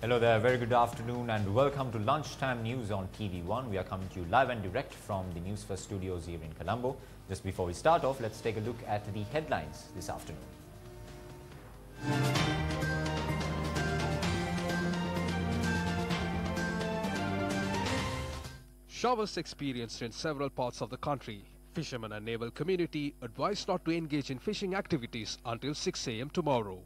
Hello there, very good afternoon and welcome to Lunchtime News on TV1. We are coming to you live and direct from the Newsfirst studios here in Colombo. Just before we start off, let's take a look at the headlines this afternoon. Showers experienced in several parts of the country. Fishermen and naval community advised not to engage in fishing activities until 6 a.m. tomorrow.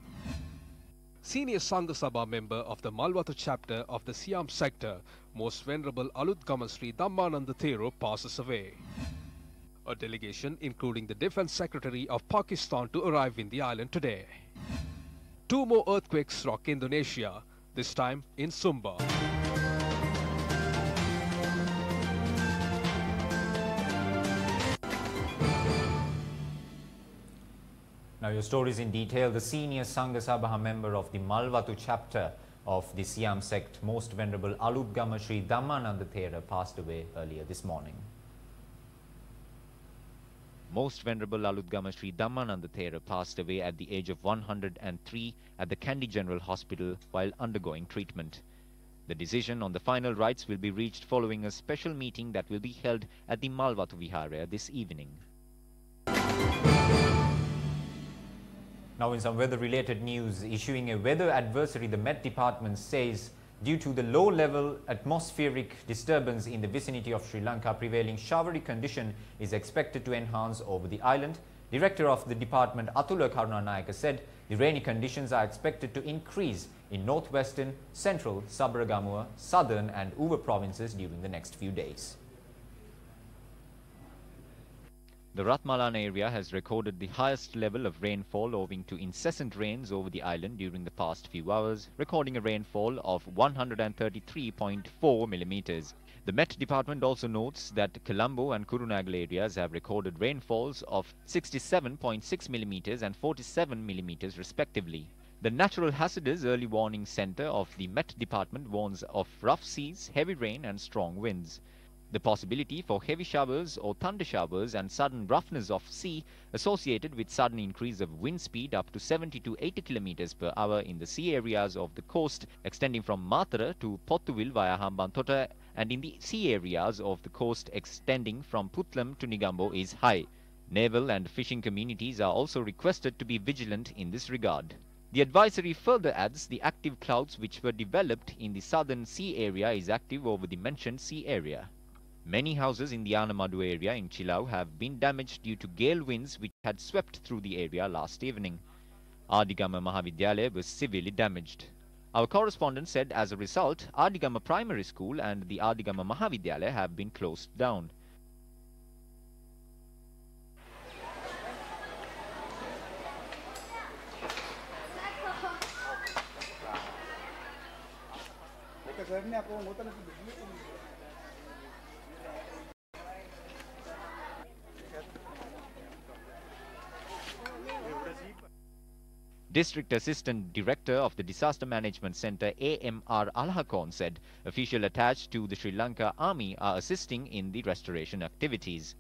Senior Sangha Sabha member of the Malwatu chapter of the Siam sector, Most Venerable Aludgama Sri Dhammananda Thero, passes away. A delegation including the Defence Secretary of Pakistan to arrive in the island today. 2 more earthquakes rock Indonesia, this time in Sumba. Now your stories in detail. The senior Sangha Sabha member of the Malwatu chapter of the Siam sect, Most Venerable Aludgama Sri Dhammananda Thero, passed away earlier this morning. Most Venerable Aludgama Sri Dhammananda Thero passed away at the age of 103 at the Kandy General Hospital while undergoing treatment. The decision on the final rites will be reached following a special meeting that will be held at the Malwatu Vihara this evening. Now in some weather-related news, issuing a weather advisory, the Met Department says due to the low-level atmospheric disturbance in the vicinity of Sri Lanka, prevailing showery condition is expected to enhance over the island. Director of the department, Atula Karunanayaka, said the rainy conditions are expected to increase in northwestern, central, Sabaragamuwa, southern and Uva provinces during the next few days. The Ratmalan area has recorded the highest level of rainfall owing to incessant rains over the island during the past few hours, recording a rainfall of 133.4 millimeters. The Met Department also notes that Colombo and Kurunagala areas have recorded rainfalls of 67.6 millimeters and 47 millimeters respectively. The Natural Hazards Early Warning Center of the Met Department warns of rough seas, heavy rain and strong winds. The possibility for heavy showers or thunder showers and sudden roughness of sea associated with sudden increase of wind speed up to 70 to 80 km per hour in the sea areas of the coast extending from Matara to Pottuvil via Hambantota and in the sea areas of the coast extending from Putlam to Negombo is high. Naval and fishing communities are also requested to be vigilant in this regard. The advisory further adds the active clouds which were developed in the southern sea area is active over the mentioned sea area. Many houses in the Anamadu area in Chilau have been damaged due to gale winds which had swept through the area last evening. Adigama Mahavidyalaya was severely damaged. Our correspondent said as a result, Adigama Primary School and the Adigama Mahavidyalaya have been closed down. District Assistant Director of the Disaster Management Center AMR Alhakon said officials attached to the Sri Lanka Army are assisting in the restoration activities.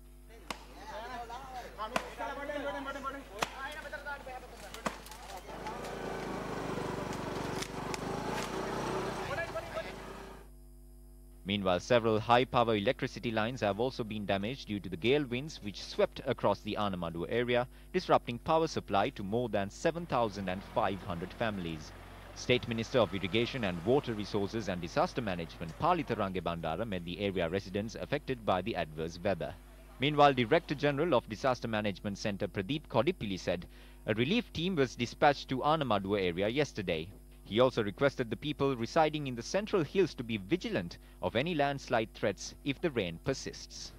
Meanwhile, several high-power electricity lines have also been damaged due to the gale winds which swept across the Anamadu area, disrupting power supply to more than 7,500 families. State Minister of Irrigation and Water Resources and Disaster Management Palitharange Bandara met the area residents affected by the adverse weather. Meanwhile, Director General of Disaster Management Center Pradeep Kodipili said a relief team was dispatched to Anamadu area yesterday. He also requested the people residing in the central hills to be vigilant of any landslide threats if the rain persists.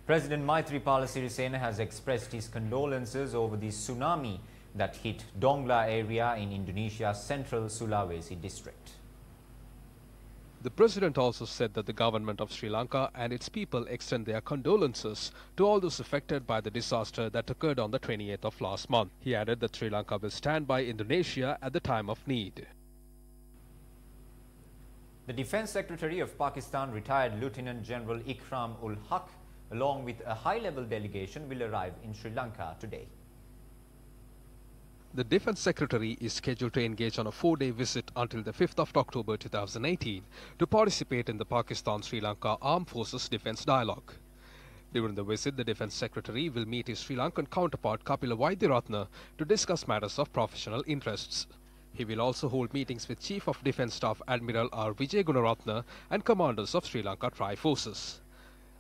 President Maithripala Sirisena has expressed his condolences over the tsunami that hit Dongla area in Indonesia's central Sulawesi district. The president also said that the government of Sri Lanka and its people extend their condolences to all those affected by the disaster that occurred on the 28th of last month. He added that Sri Lanka will stand by Indonesia at the time of need. The Defence Secretary of Pakistan, retired Lieutenant General Ikram ul Haq, along with a high-level delegation, will arrive in Sri Lanka today. The Defense Secretary is scheduled to engage on a 4-day visit until the 5th of October 2018 to participate in the Pakistan-Sri Lanka Armed Forces Defense Dialogue. During the visit, the Defense Secretary will meet his Sri Lankan counterpart Kapila Vaidyaratne to discuss matters of professional interests. He will also hold meetings with Chief of Defence Staff Admiral R. Vijay Gunaratne and commanders of Sri Lanka Tri-Forces.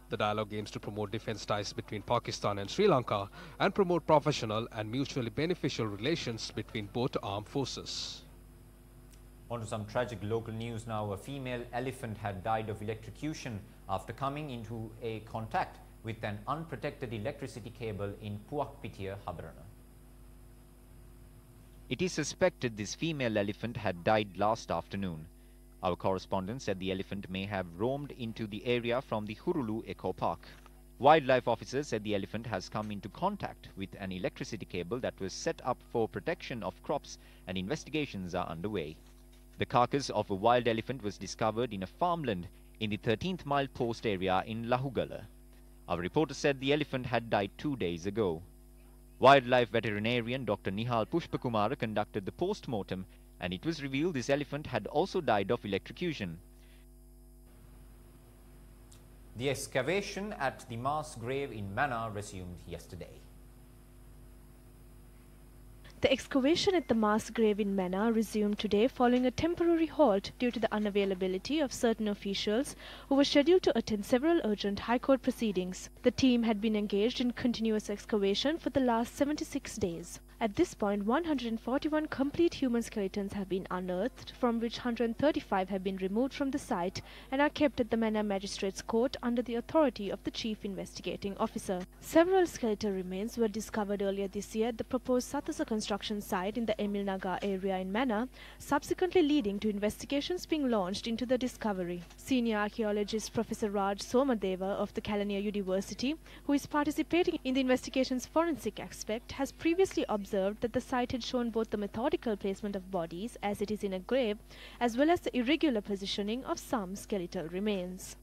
The dialogue aims to promote defence ties between Pakistan and Sri Lanka and promote professional and mutually beneficial relations between both armed forces. On to some tragic local news now. A female elephant had died of electrocution after coming into a contact with an unprotected electricity cable in Puakpitia, Habarana. It is suspected this female elephant had died last afternoon. Our correspondent said the elephant may have roamed into the area from the Hurulu Eco Park. Wildlife officers said the elephant has come into contact with an electricity cable that was set up for protection of crops, and investigations are underway. The carcass of a wild elephant was discovered in a farmland in the 13th mile post area in Lahugala. Our reporter said the elephant had died 2 days ago. Wildlife veterinarian Dr. Nihal Pushpakumara conducted the post-mortem, and it was revealed this elephant had also died of electrocution. The excavation at the mass grave in Mannar resumed yesterday. The excavation at the mass grave in Mannar resumed today following a temporary halt due to the unavailability of certain officials who were scheduled to attend several urgent High Court proceedings. The team had been engaged in continuous excavation for the last 76 days. At this point, 141 complete human skeletons have been unearthed, from which 135 have been removed from the site and are kept at the Mannar Magistrates Court under the authority of the Chief Investigating Officer. Several skeletal remains were discovered earlier this year at the proposed Satasa construction site in the Emil Nagar area in Mannar, subsequently leading to investigations being launched into the discovery. Senior archaeologist Professor Raj Somadeva of the Kelaniya University, who is participating in the investigation's forensic aspect, has previously observed that the site had shown both the methodical placement of bodies, as it is in a grave, as well as the irregular positioning of some skeletal remains.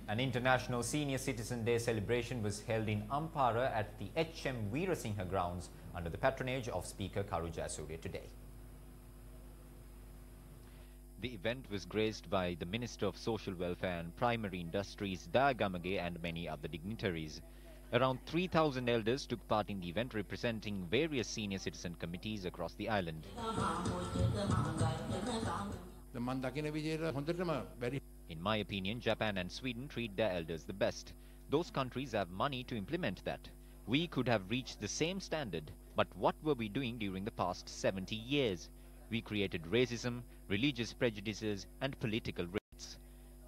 An International Senior Citizen Day celebration was held in Ampara at the H.M. Veerasinghe grounds under the patronage of Speaker Karu Jayasuriya today. The event was graced by the Minister of Social Welfare and Primary Industries, Dagamage, and many other dignitaries. Around 3,000 elders took part in the event, representing various senior citizen committees across the island. In my opinion, Japan and Sweden treat their elders the best. Those countries have money to implement that. We could have reached the same standard, but what were we doing during the past 70 years? We created racism, religious prejudices, and political riots.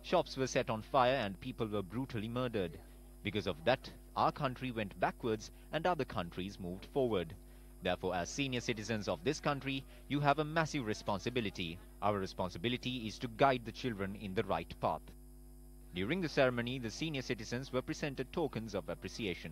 Shops were set on fire and people were brutally murdered. Because of that, our country went backwards and other countries moved forward. Therefore, as senior citizens of this country, you have a massive responsibility. Our responsibility is to guide the children in the right path. During the ceremony, the senior citizens were presented tokens of appreciation.